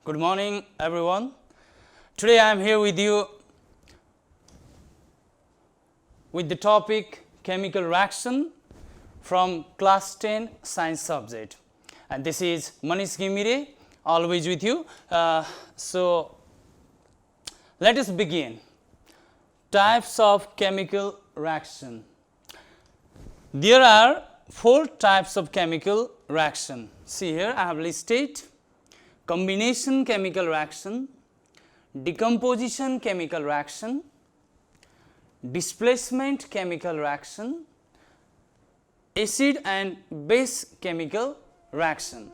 Good morning, everyone. Today I am here with you with the topic chemical reaction from class 10 science subject, and this is Manish Ghimire, always with you. So let us begin. Types of chemical reaction. There are 4 types of chemical reaction. See here I have listed: combination chemical reaction, decomposition chemical reaction, displacement chemical reaction, acid and base chemical reaction.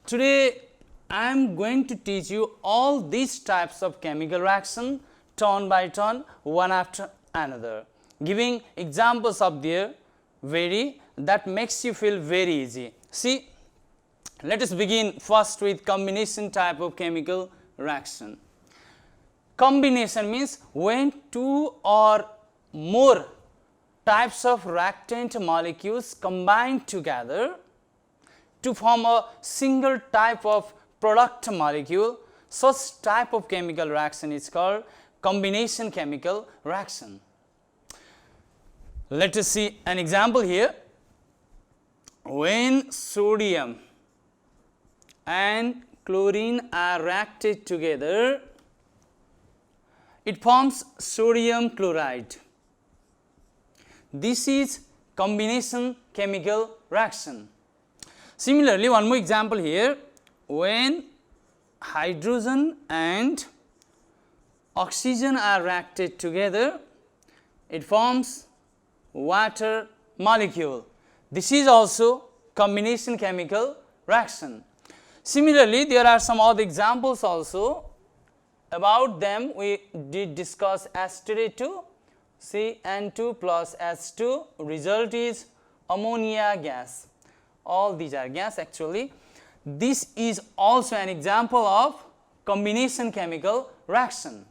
Today I am going to teach you all these types of chemical reaction turn by turn, one after another, giving examples of their that makes you feel very easy. See, let us begin first with combination type of chemical reaction. Combination means when 2 or more types of reactant molecules combine together to form a single type of product molecule. Such type of chemical reaction is called combination chemical reaction. Let us see an example here. When sodium and chlorine are reacted together, it forms sodium chloride. This is combination chemical reaction. Similarly, one more example here. When hydrogen and oxygen are reacted together, it forms water molecule. This is also combination chemical reaction. Similarly, there are some other examples also. About them we did discuss yesterday too. CN2 plus H2, result is ammonia gas. All these are gas actually. This is also an example of combination chemical reaction.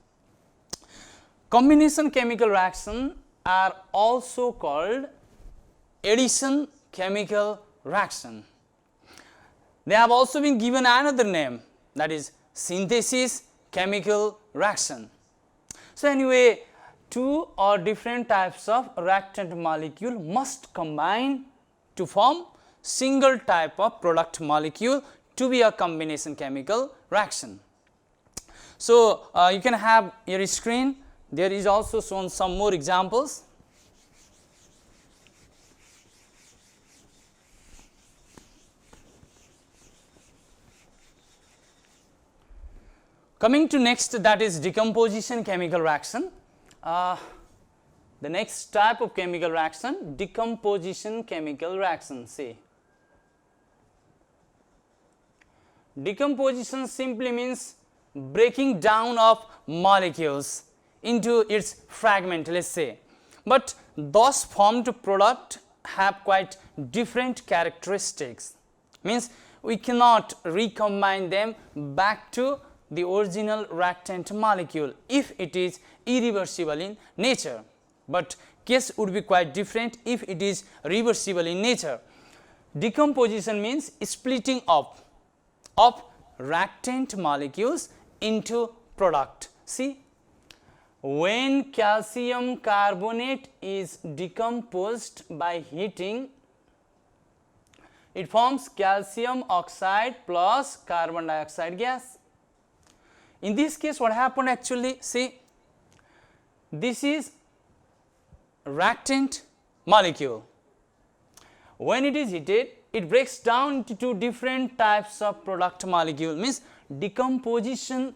Combination chemical reaction are also called addition chemical reaction. They have also been given another name, that is synthesis chemical reaction. So anyway, 2 or different types of reactant molecule must combine to form single type of product molecule to be a combination chemical reaction. So you can have your screen. There is also shown some more examples. Coming to next, that is decomposition chemical reaction. The next type of chemical reaction, decomposition chemical reaction. See, decomposition simply means breaking down of molecules into its fragment, let's say, but thus formed product have quite different characteristics. Means we cannot recombine them back to the original reactant molecule if it is irreversible in nature, but case would be quite different if it is reversible in nature. Decomposition means splitting up of reactant molecules into product. See, when calcium carbonate is decomposed by heating, it forms calcium oxide plus carbon dioxide gas. In this case, what happened actually? See, this is reactant molecule. When it is heated, it breaks down into 2 different types of product molecule, means decomposition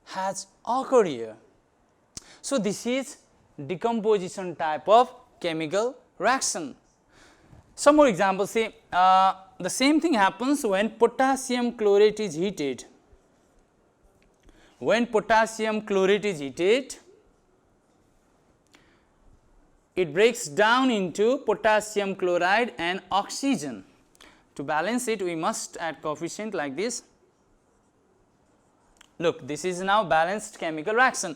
has occurred here. So this is decomposition type of chemical reaction. Some more examples. Say the same thing happens when potassium chlorate is heated. When potassium chlorate is heated, it breaks down into potassium chloride and oxygen. To balance it, we must add coefficient like this. Look, this is now balanced chemical reaction.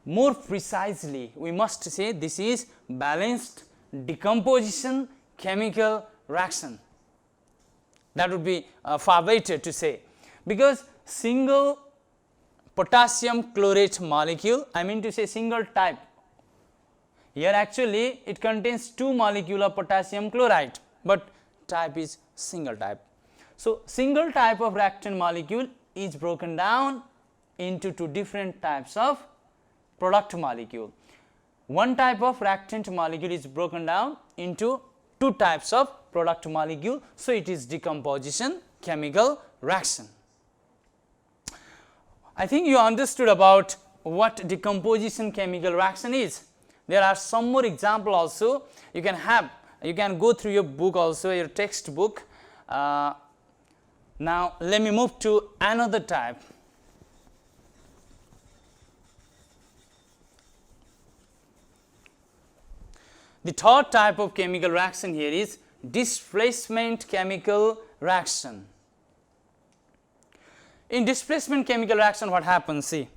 More precisely, we must say this is balanced decomposition chemical reaction. That would be far better to say, because single potassium chlorate molecule, I mean to say single type. Here actually it contains 2 molecules of potassium chloride, but type is single type. So, single type of reactant molecule is broken down into 2 different types of product molecule. One type of reactant molecule is broken down into 2 types of product molecule. So, it is decomposition chemical reaction. I think you understood about what decomposition chemical reaction is. There are some more example also you can have. You can go through your book also, your textbook. Now, let me move to another type. The third type of chemical reaction here is displacement chemical reaction. In displacement chemical reaction, what happens? See,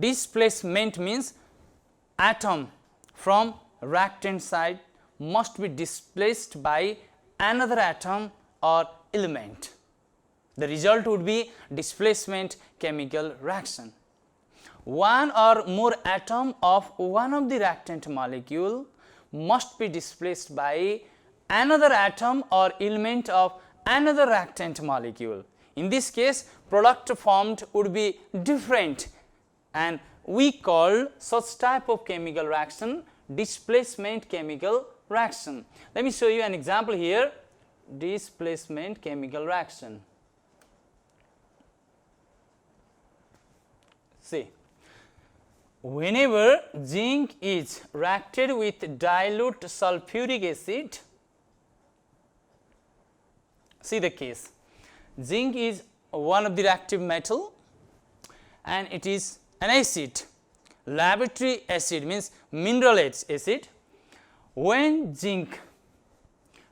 displacement means atom from reactant side must be displaced by another atom or element. The result would be displacement chemical reaction. One or more atom of one of the reactant molecule must be displaced by another atom or element of another reactant molecule. In this case, product formed would be different, and we call such type of chemical reaction displacement chemical reaction. Let me show you an example here. Displacement chemical reaction. See, whenever zinc is reacted with dilute sulfuric acid, see the case. Zinc is one of the reactive metal and it is an acid. Laboratory acid means mineral acid. When zinc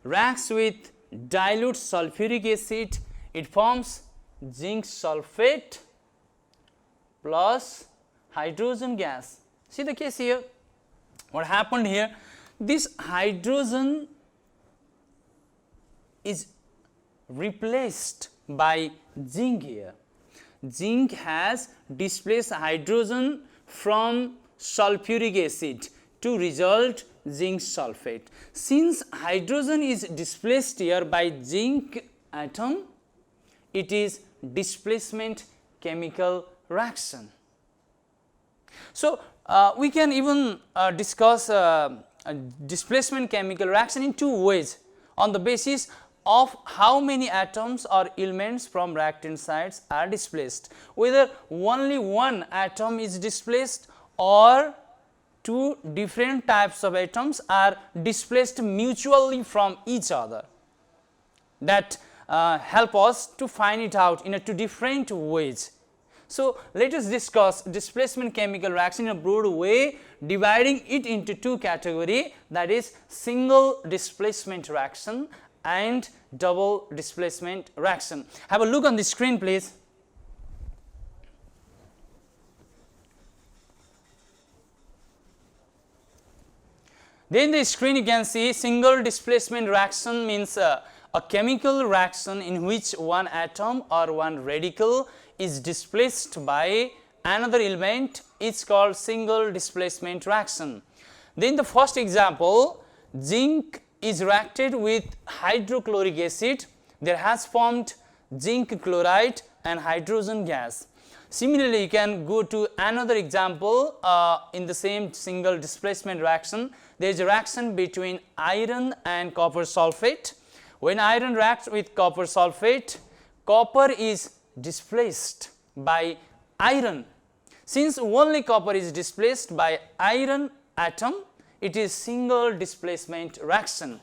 reacts with dilute sulfuric acid, it forms zinc sulfate plus hydrogen gas. See the case here. What happened here? This hydrogen is replaced by zinc here. Zinc has displaced hydrogen from sulfuric acid to result zinc sulfate. Since hydrogen is displaced here by zinc atom, it is displacement chemical reaction. So, we can even discuss displacement chemical reaction in 2 ways on the basis of how many atoms or elements from reactant sides are displaced, whether only one atom is displaced or 2 different types of atoms are displaced mutually from each other. That help us to find it out in 2 different ways. So, let us discuss displacement chemical reaction in a broad way, dividing it into 2 categories, that is single displacement reaction and double displacement reaction. Have a look on the screen, please. Then the screen you can see single displacement reaction means a chemical reaction in which one atom or one radical is displaced by another element is called single displacement reaction. Then the first example, zinc is reacted with hydrochloric acid, there has formed zinc chloride and hydrogen gas. Similarly, you can go to another example in the same single displacement reaction. There is a reaction between iron and copper sulfate. When iron reacts with copper sulfate, copper is displaced by iron. Since only copper is displaced by iron atom, it is single displacement reaction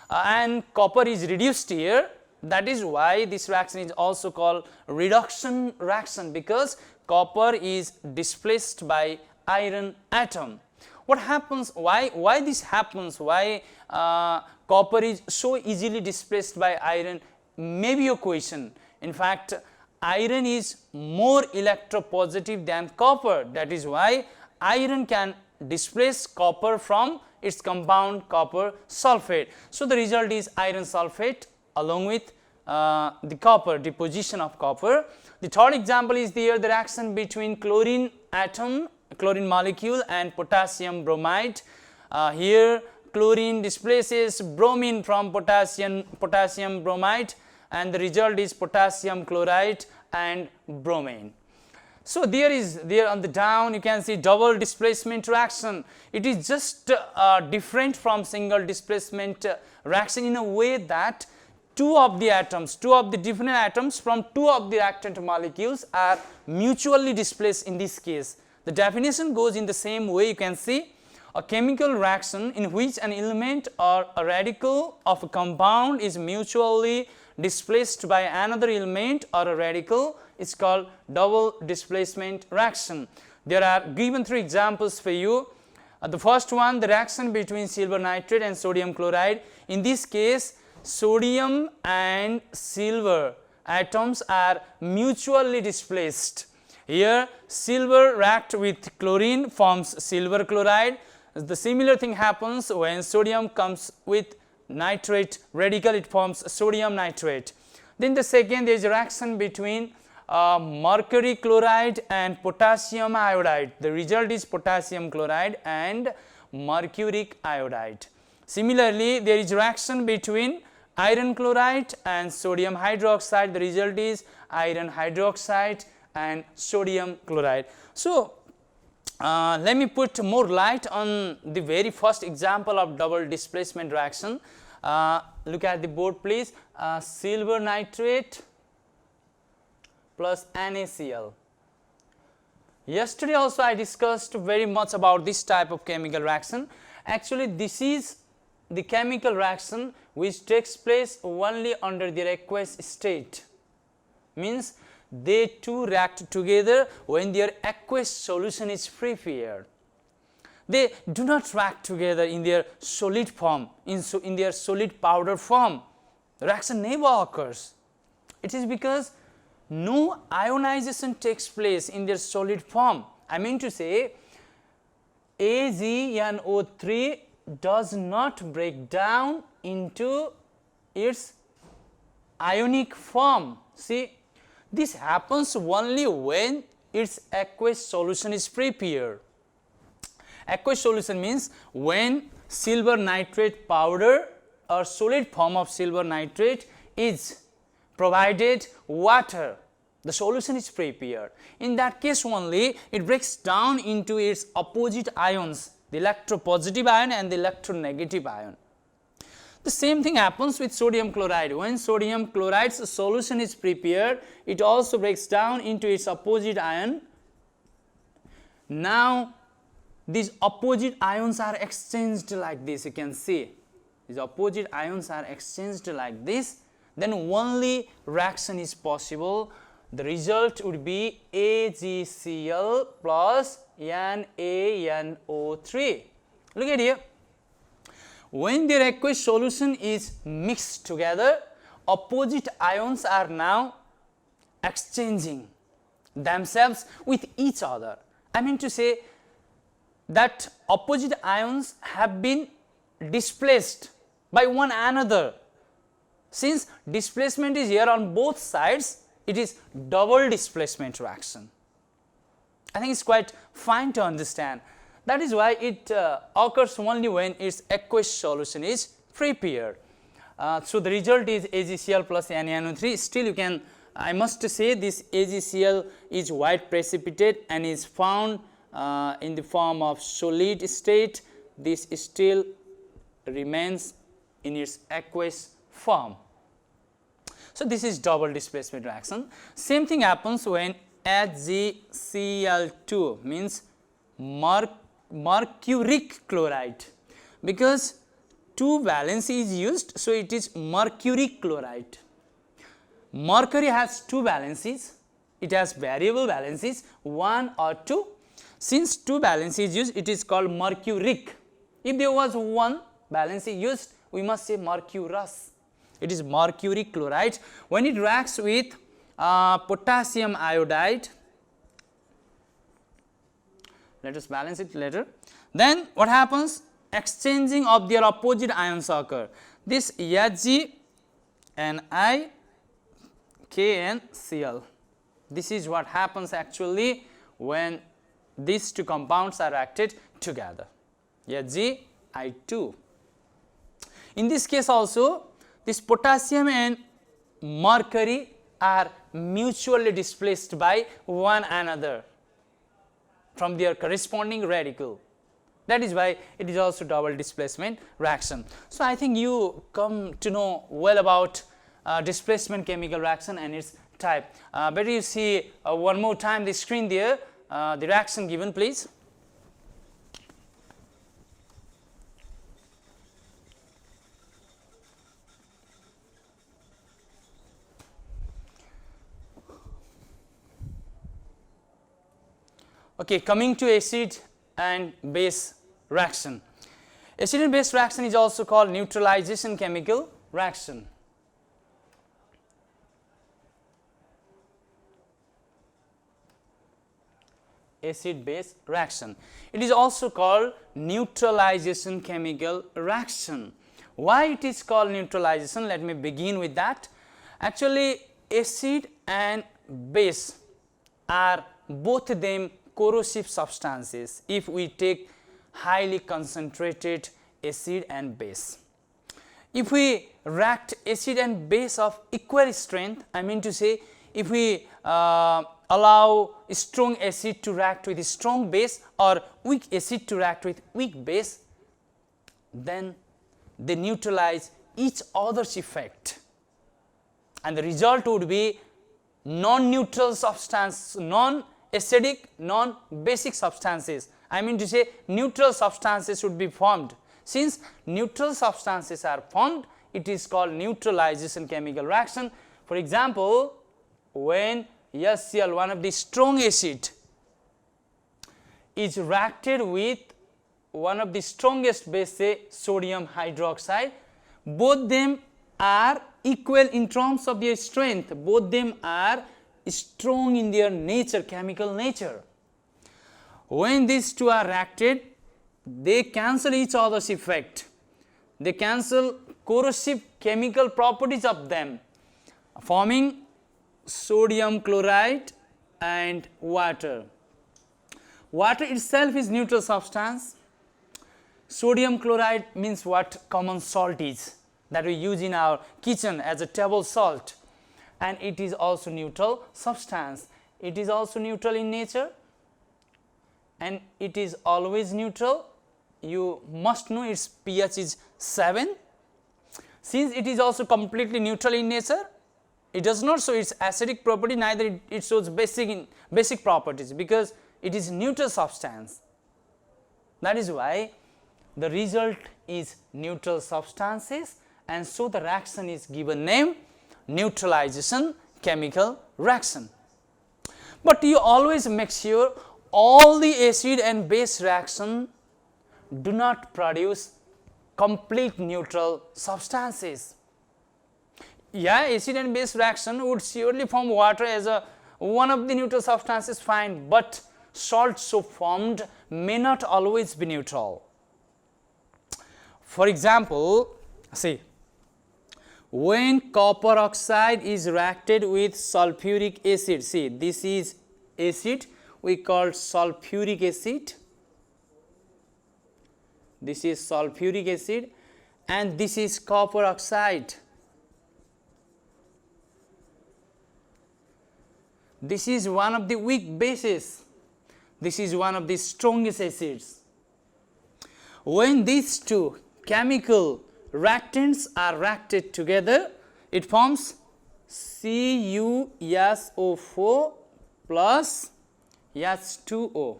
and copper is reduced here. That is why this reaction is also called reduction reaction, because copper is displaced by iron atom. What happens, why this happens, why copper is so easily displaced by iron, may be a question. In fact, iron is more electropositive than copper, that is why iron can displace copper from its compound copper sulfate. So, the result is iron sulfate along with the copper, deposition of copper. The third example is there the reaction between chlorine atom, chlorine molecule and potassium bromide. Here chlorine displaces bromine from potassium bromide, and the result is potassium chloride and bromine. So there on the down you can see double displacement reaction. It is just different from single displacement reaction in a way that two of the different atoms from two of the reactant molecules are mutually displaced in this case. The definition goes in the same way. You can see a chemical reaction in which an element or a radical of a compound is mutually displaced by another element or a radical is called double displacement reaction. There are given three examples for you. The first one, the reaction between silver nitrate and sodium chloride. In this case, sodium and silver atoms are mutually displaced. Here silver react with chlorine forms silver chloride. The similar thing happens when sodium comes with nitrate radical, it forms sodium nitrate. Then the second, there is a reaction between mercury chloride and potassium iodide. The result is potassium chloride and mercuric iodide. Similarly, there is reaction between iron chloride and sodium hydroxide. The result is iron hydroxide and sodium chloride. So let me put more light on the very first example of double displacement reaction. Look at the board please. Silver nitrate plus NaCl. Yesterday also I discussed very much about this type of chemical reaction. Actually this is the chemical reaction which takes place only under their aqueous state. Means they two react together when their aqueous solution is prepared. They do not react together in their solid form, in their solid powder form. The reaction never occurs. It is because no ionization takes place in their solid form. I mean to say, AgNO3 does not break down into its ionic form. See, this happens only when its aqueous solution is prepared. Aqueous solution means when silver nitrate powder or solid form of silver nitrate is provided water, the solution is prepared. In that case only it breaks down into its opposite ions, the electropositive ion and the electronegative ion. The same thing happens with sodium chloride. When sodium chloride's solution is prepared, it also breaks down into its opposite ion. Now these opposite ions are exchanged like this. You can see these opposite ions are exchanged like this. Then only reaction is possible. The result would be AgCl plus NaNO3. Look at here. When their aqueous solution is mixed together, opposite ions are now exchanging themselves with each other. I mean to say that opposite ions have been displaced by one another. Since displacement is here on both sides, it is double displacement reaction. I think it's quite fine to understand. That is why it occurs only when its aqueous solution is prepared. So the result is AgCl plus NaNO3. Still you can, I must say this AgCl is white precipitate and is found in the form of solid state. This still remains in its aqueous form. So this is double displacement reaction. Same thing happens when HgCl2 means mercuric chloride, because 2 valence is used, so it is mercuric chloride. Mercury has 2 valences, it has variable valences 1 or 2. Since 2 valences is used, it is called mercuric. If there was 1 valence used, we must say mercurous. It is mercuric chloride. When it reacts with potassium iodide, let us balance it later. Then what happens? Exchanging of their opposite ions occur. This Ag and I KnCl. This is what happens actually when these two compounds are reacted together. Ag2. In this case also, this potassium and mercury are mutually displaced by one another from their corresponding radical. That is why it is also double displacement reaction. So I think you come to know well about displacement chemical reaction and its type. Better you see one more time the screen there, the reaction given, please. Okay, coming to acid and base reaction. Acid and base reaction is also called neutralization chemical reaction. Acid-base reaction. It is also called neutralization chemical reaction. Why it is called neutralization? Let me begin with that. Actually, acid and base are both of them corrosive substances if we take highly concentrated acid and base. If we react acid and base of equal strength, I mean to say, if we allow strong acid to react with strong base or weak acid to react with weak base, then they neutralize each other's effect, and the result would be non-neutral substance, non-acidic, non-basic substances. I mean to say, neutral substances would be formed. Since neutral substances are formed, it is called neutralization chemical reaction. For example, when HCl, one of the strong acid, is reacted with one of the strongest base, say sodium hydroxide, both them are equal in terms of their strength, both them are strong in their nature, chemical nature. When these two are reacted, they cancel each other's effect, they cancel corrosive chemical properties of them, forming sodium chloride and water. Water itself is neutral substance. Sodium chloride means what common salt is that we use in our kitchen as a table salt, and it is also neutral substance. It is also neutral in nature and it is always neutral. You must know its pH is 7. Since it is also completely neutral in nature, it does not show its acidic property, neither it shows basic properties, because it is neutral substance. That is why the result is neutral substances, and so the reaction is given name neutralization chemical reaction. But you always make sure all the acid and base reaction do not produce complete neutral substances. Yeah, acid and base reaction would surely form water as one of the neutral substances, fine, but salts so formed may not always be neutral. For example, see, when copper oxide is reacted with sulfuric acid, see, this is acid, we call sulfuric acid, this is sulfuric acid, and this is copper oxide. This is one of the weak bases, this is one of the strongest acids. When these two chemical reactants are reacted together, it forms CuSO4 plus H2O.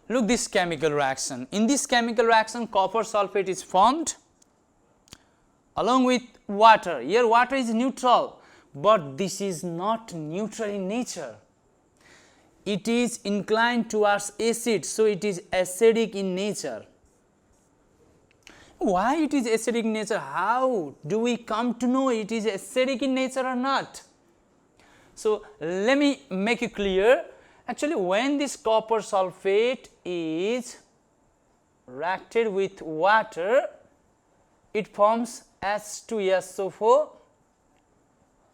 Look this chemical reaction. In this chemical reaction, copper sulfate is formed along with water. Here water is neutral, but this is not neutral in nature. It is inclined towards acid, so it is acidic in nature. Why it is acidic in nature? How do we come to know it is acidic in nature or not? So let me make it clear. Actually, when this copper sulfate is reacted with water, it forms H2SO4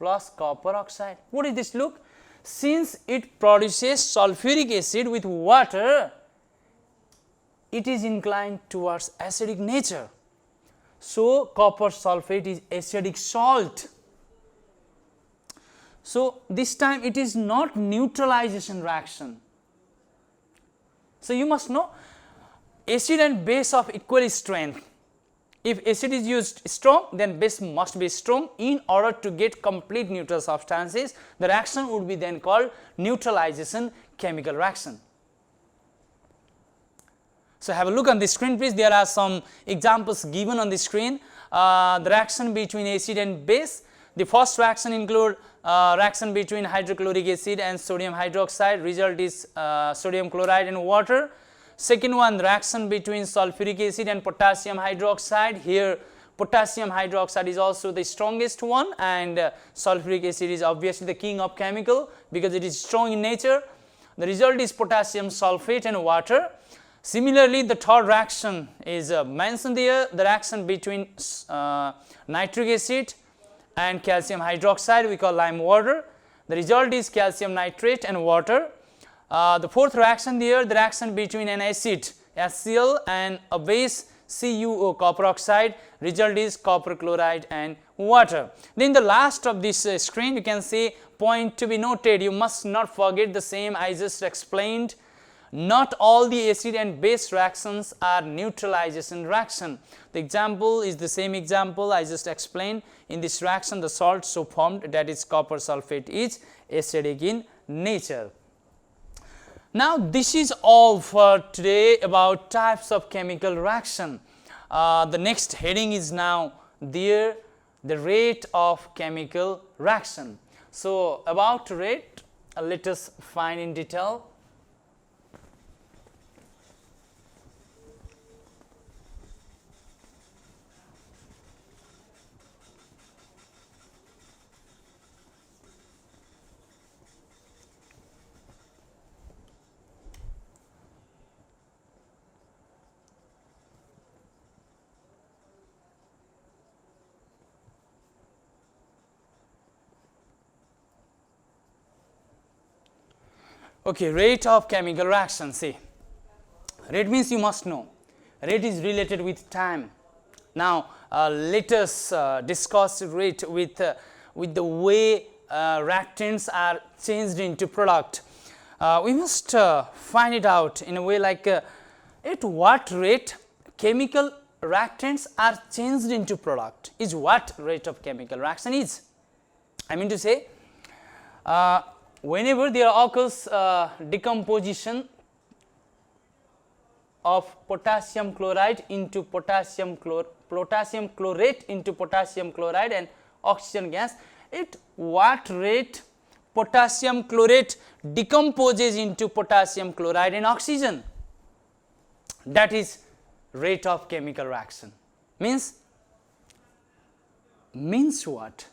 plus copper oxide. What is this? Look, since it produces sulfuric acid with water, it is inclined towards acidic nature. So, copper sulfate is acidic salt. So, this time it is not neutralization reaction. So, you must know acid and base of equal strength. If acid is used strong, then base must be strong. In order to get complete neutral substances, the reaction would be then called neutralization chemical reaction. So, have a look on the screen please. There are some examples given on the screen. The reaction between acid and base. The first reaction include reaction between hydrochloric acid and sodium hydroxide. Result is sodium chloride and water. Second one, reaction between sulfuric acid and potassium hydroxide. Here potassium hydroxide is also the strongest one, and sulfuric acid is obviously the king of chemical because it is strong in nature. The result is potassium sulfate and water. Similarly, the third reaction is mentioned there, the reaction between nitric acid and calcium hydroxide, we call lime water. The result is calcium nitrate and water. The fourth reaction there, the reaction between an acid HCl and a base CuO copper oxide, result is copper chloride and water. Then the last of this screen, you can see point to be noted, you must not forget the same I just explained. Not all the acid and base reactions are neutralization reaction. The example is the same example I just explained. In this reaction, the salt so formed, that is copper sulfate, is acidic in nature. Now, this is all for today about types of chemical reaction. The next heading is now there, the rate of chemical reaction. So, about rate, let us find in detail. Okay, rate of chemical reaction. See, rate means you must know. Rate is related with time. Now, let us discuss rate with the way reactants are changed into product. We must find it out in a way like at what rate chemical reactants are changed into product is what rate of chemical reaction is. I mean to say, whenever there occurs decomposition of potassium chloride into potassium chlorate into potassium chloride and oxygen gas, at what rate potassium chlorate decomposes into potassium chloride and oxygen, that is rate of chemical reaction. Means what?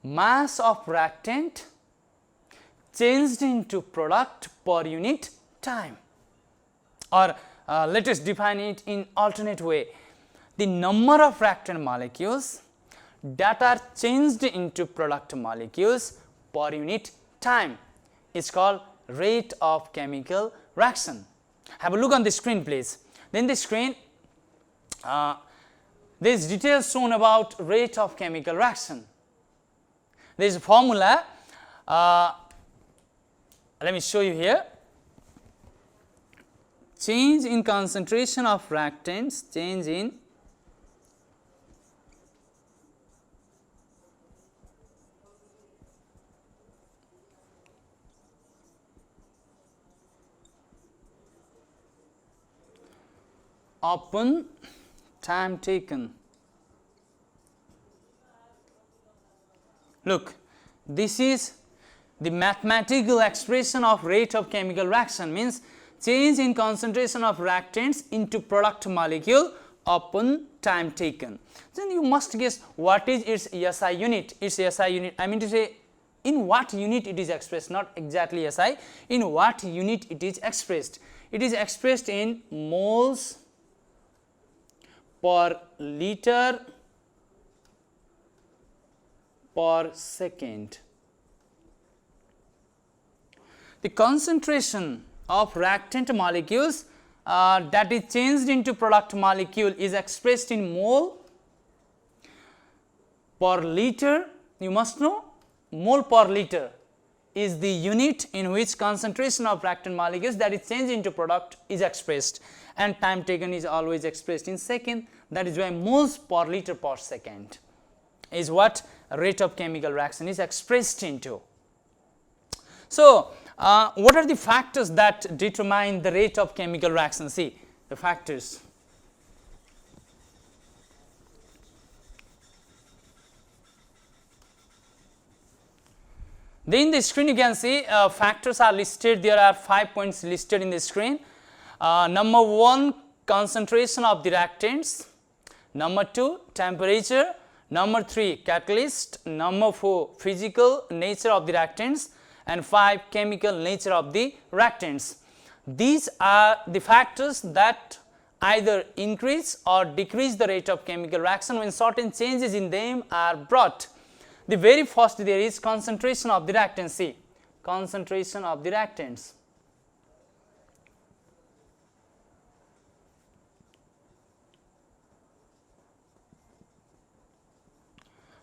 Mass of reactant changed into product per unit time, or let us define it in alternate way, the number of reactant molecules that are changed into product molecules per unit time is called rate of chemical reaction. Have a look on the screen please. Then the screen, there is details shown about rate of chemical reaction. There is a formula, let me show you here. Change in concentration of reactants, change in upon time taken. Look, this is the mathematical expression of rate of chemical reaction, means change in concentration of reactants into product molecule upon time taken. Then you must guess what is its SI unit. Its SI unit, I mean to say, in what unit it is expressed, not exactly SI, in what unit it is expressed. It is expressed in moles per liter per second. The concentration of reactant molecules that is changed into product molecule is expressed in mole per liter. You must know mole per liter is the unit in which concentration of reactant molecules that is changed into product is expressed, and time taken is always expressed in second. That is why moles per liter per second is what rate of chemical reaction is expressed into. So, what are the factors that determine the rate of chemical reaction? See the factors. In the screen you can see factors are listed. There are 5 points listed in the screen. Number 1, concentration of the reactants. Number 2, temperature. Number 3, catalyst. Number 4, physical nature of the reactants. And 5, chemical nature of the reactants. These are the factors that either increase or decrease the rate of chemical reaction when certain changes in them are brought. The very first there is concentration of the reactants. See, concentration of the reactants.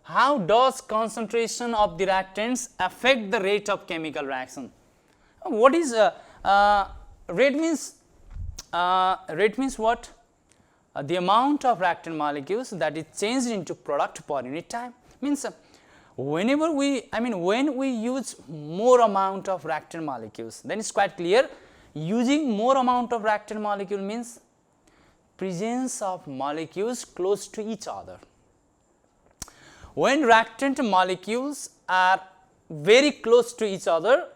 How does concentration of the reactants affect the rate of chemical reaction? What is rate means? Rate means what? The amount of reactant molecules that is changed into product per unit time. Means whenever when we use more amount of reactant molecules, then it's quite clear. Using more amount of reactant molecule means presence of molecules close to each other. When reactant molecules are very close to each other,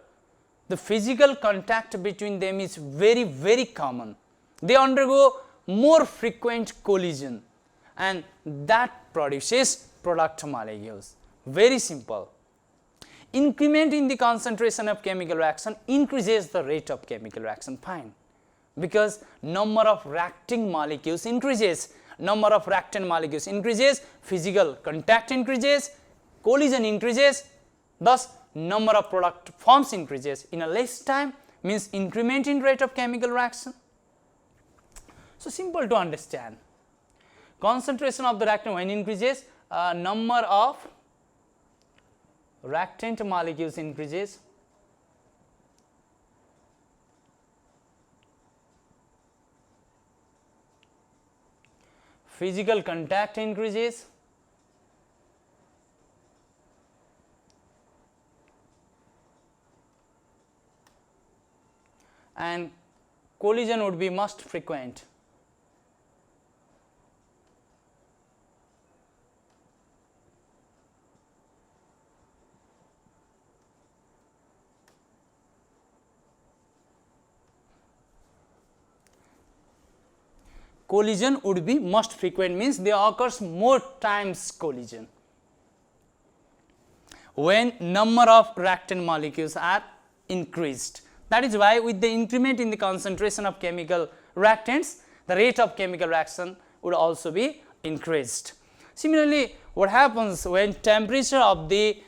the physical contact between them is very common. They undergo more frequent collision, and that produces product molecules. Very simple. Increment in the concentration of chemical reaction increases the rate of chemical reaction, fine, because number of reacting molecules increases. Number of reactant molecules increases, physical contact increases, collision increases, thus number of product forms increases. In a less time means increment in rate of chemical reaction. So, simple to understand. Concentration of the reactant when increases, number of reactant molecules increases, physical contact increases, and collision would be most frequent. Collision would be most frequent means there occurs more times collision when number of reactant molecules are increased. That is why with the increment in the concentration of chemical reactants, the rate of chemical reaction would also be increased. Similarly, what happens when temperature of the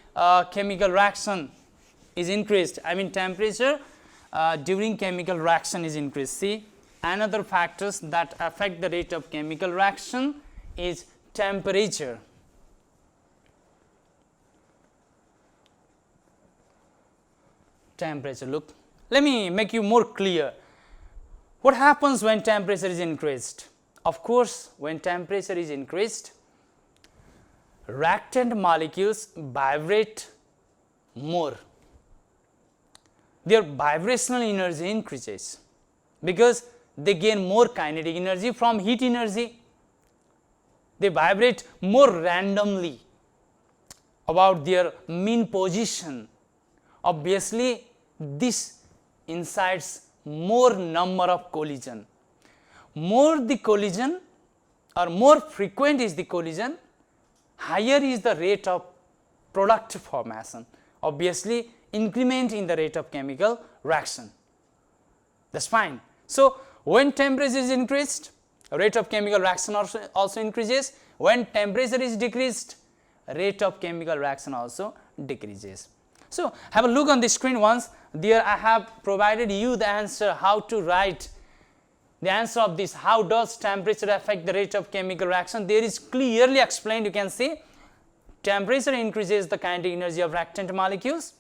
chemical reaction is increased? Temperature during chemical reaction is increased. See, another factors that affect the rate of chemical reaction is temperature. Temperature, look, let me make you more clear. What happens when temperature is increased? Of course, when temperature is increased, reactant molecules vibrate more. Their vibrational energy increases because they gain more kinetic energy from heat energy. They vibrate more randomly about their mean position. Obviously, this incites more number of collision. More the collision or more frequent is the collision, higher is the rate of product formation. Obviously, increment in the rate of chemical reaction. That's fine. So, when temperature is increased, rate of chemical reaction also increases. When temperature is decreased, rate of chemical reaction also decreases. So, have a look on the screen once. There I have provided you the answer how to write the answer of this. How does temperature affect the rate of chemical reaction? There is clearly explained. You can see temperature increases the kinetic energy of reactant molecules.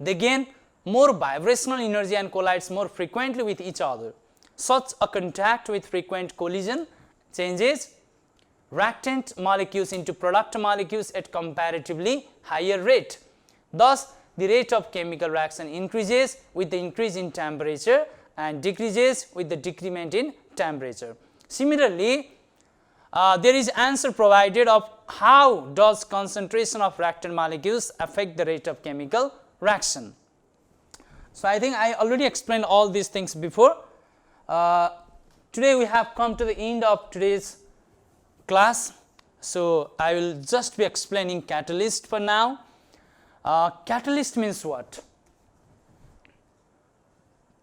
They gain more vibrational energy and collides more frequently with each other. Such a contact with frequent collision changes reactant molecules into product molecules at comparatively higher rate. Thus, the rate of chemical reaction increases with the increase in temperature and decreases with the decrement in temperature. Similarly, there is answer provided of how does concentration of reactant molecules affect the rate of chemical reaction. So, I think I already explained all these things before. Today we have come to the end of today's class. So, I will just be explaining catalyst for now. Catalyst means what?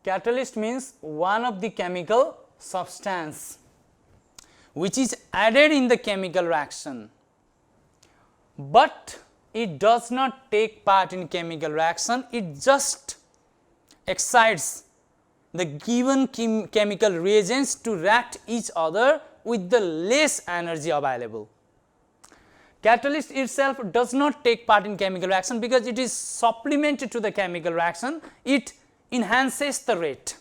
Catalyst means one of the chemical substance which is added in the chemical reaction, but it does not take part in chemical reaction. It just excites the given chemical reagents to react each other with the less energy available. Catalyst itself does not take part in chemical reaction because it is supplemented to the chemical reaction. It enhances the rate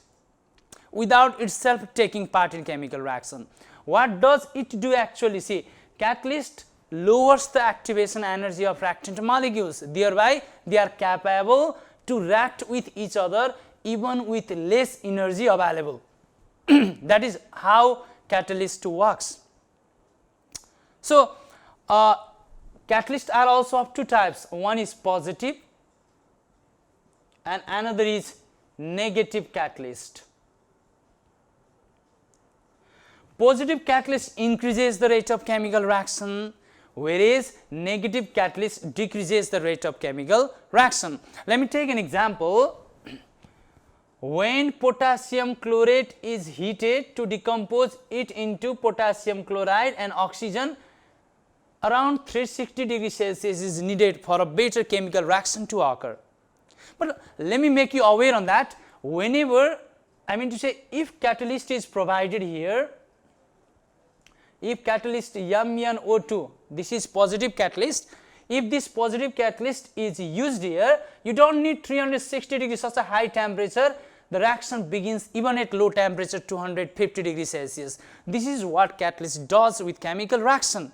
without itself taking part in chemical reaction. What does it do actually? See, catalyst lowers the activation energy of reactant molecules, thereby they are capable to react with each other even with less energy available. That is how catalyst works. So, catalysts are also of two types. One is positive and another is negative catalyst. Positive catalyst increases the rate of chemical reaction, whereas negative catalyst decreases the rate of chemical reaction. Let me take an example. When potassium chlorate is heated to decompose it into potassium chloride and oxygen, around 360 degrees Celsius is needed for a better chemical reaction to occur. But let me make you aware on that. Whenever, I mean to say, if catalyst is provided here, if catalyst MnO2, this is positive catalyst, if this positive catalyst is used here, you do not need 360 degrees, such a high temperature. The reaction begins even at low temperature 250 degrees Celsius. This is what catalyst does with chemical reaction.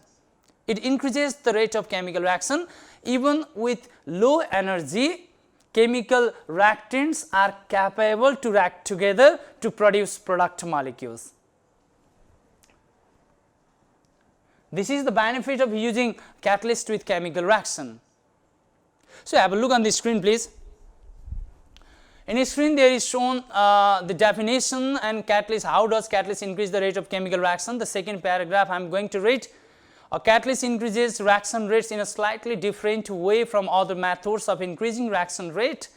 It increases the rate of chemical reaction. Even with low energy, chemical reactants are capable to react together to produce product molecules. This is the benefit of using catalyst with chemical reaction. So, have a look on the screen please. In the screen there is shown the definition and catalyst. How does catalyst increase the rate of chemical reaction? The second paragraph I am going to read. A catalyst increases reaction rates in a slightly different way from other methods of increasing reaction rate.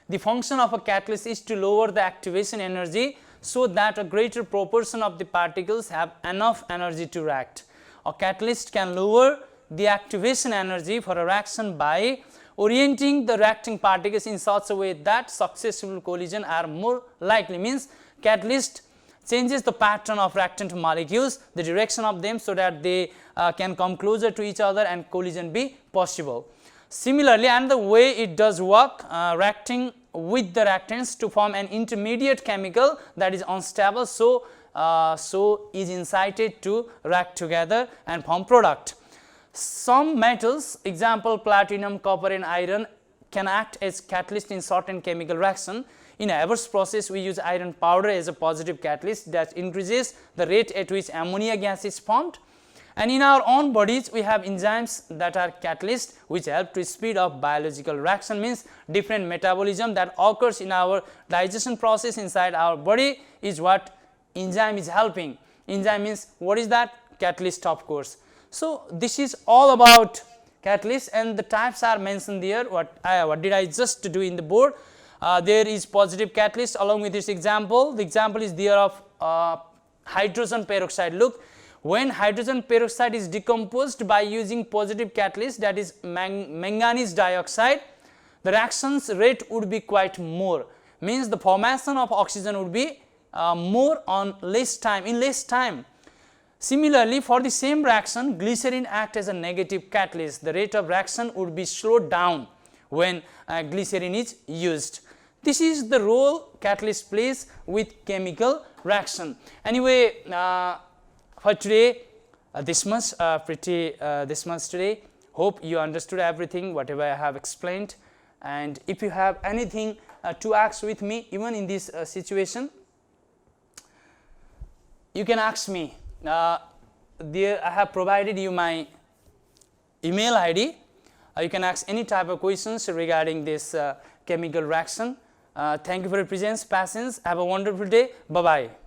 The function of a catalyst is to lower the activation energy so that a greater proportion of the particles have enough energy to react. A catalyst can lower the activation energy for a reaction by orienting the reacting particles in such a way that successful collision are more likely. Means catalyst changes the pattern of reactant molecules, the direction of them, so that they can come closer to each other and collision be possible. Similarly, and the way it does work, reacting with the reactants to form an intermediate chemical that is unstable, so is incited to react together and form product. Some metals, example platinum, copper and iron, can act as catalyst in certain chemical reaction. In Haber's process, we use iron powder as a positive catalyst that increases the rate at which ammonia gas is formed. And in our own bodies, we have enzymes that are catalysts which help to speed up biological reaction. Means different metabolism that occurs in our digestion process inside our body is what enzyme is helping. Enzyme means what is that? Catalyst, of course. So, this is all about catalyst and the types are mentioned there. What did I just do in the board? There is positive catalyst along with this example. The example is there of hydrogen peroxide. Look, when hydrogen peroxide is decomposed by using positive catalyst, that is manganese dioxide, the reactions rate would be quite more, means the formation of oxygen would be more on less time, in less time. Similarly, for the same reaction, glycerin acts as a negative catalyst. The rate of reaction would be slowed down when glycerin is used. This is the role catalyst plays with chemical reaction. Anyway, for today, this much today. Hope you understood everything, whatever I have explained. And if you have anything to ask with me, even in this situation, you can ask me. There I have provided you my email ID. You can ask any type of questions regarding this chemical reaction. Thank you for your presence, patience. Have a wonderful day. Bye-bye.